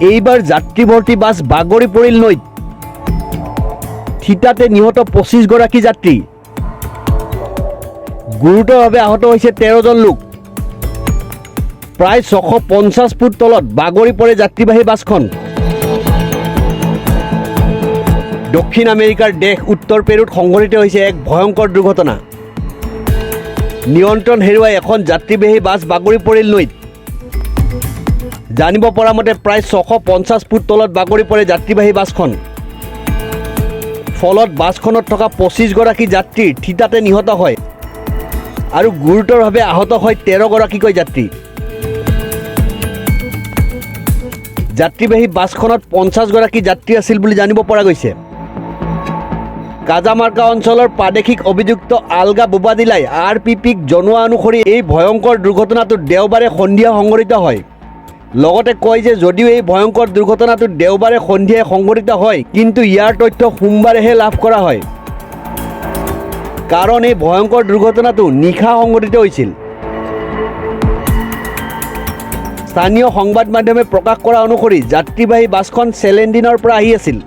এইবাৰ যাত্ৰীভৰ্তি বাছ বাগৰি পৰিল নৈত। থিতাতে নিহত 25 গৰাকী যাত্ৰী। গুৰুতৰভাৱে আহত হৈছে 13 জন লোক। প্ৰায় 650 ফুট তলত বাগৰি পৰে যাত্ৰীবাহী বাছখন। দক্ষিণ আমেৰিকাৰ দেশ উত্তৰ পেৰুত সংঘটিত হৈছে এক ভয়ংকৰ দুৰ্ঘটনা। নিয়ন্ত্ৰণ হেৰুৱাই এখন যাত্ৰীবাহী বাছ বাগৰি পৰিল নৈত। জানিব পৰা মতে প্ৰায় 650 ফুট তলত বাগৰি পৰে যাত্ৰীবাহী বাছখন। ফলত বাছখনত থকা 25 গৰাকী যাত্ৰী থিতাতে নিহত হয় আৰু গুৰুতৰভাৱে আহত হয় 13 গৰাকীকৈ যাত্ৰী। যাত্ৰীবাহী বাছখনত 50 গৰাকী যাত্ৰী আছিল বুলি জানিব পৰা গৈছে। কাজামাৰ্কা অঞ্চলৰ প্ৰাদেশিক অভিযুক্ত আলগা বোবাদিলাই RPPক জনোৱা অনুসৰি এই ভয়ংকৰ দুৰ্ঘটনাটো দেওবাৰে সন্ধিয়া সংঘটিত হয়। লগতে কয় যে যদিও এই ভয়ংকৰ দুৰ্ঘটনাটো দেওবাৰে সন্ধিয়াই সংঘটিত হয়, কিন্তু ইয়াৰ তথ্য সোমবাৰেহে লাভ কৰা হয়। কাৰণ এই ভয়ংকৰ দুৰ্ঘটনাটো নিশা সংঘটিত হৈছিল। স্থানীয় সংবাদ মাধ্যমে প্ৰকাশ কৰা অনুসৰি যাত্ৰীবাহী বাছখন চেলেণ্ডিনৰ পৰা আহি আছিল।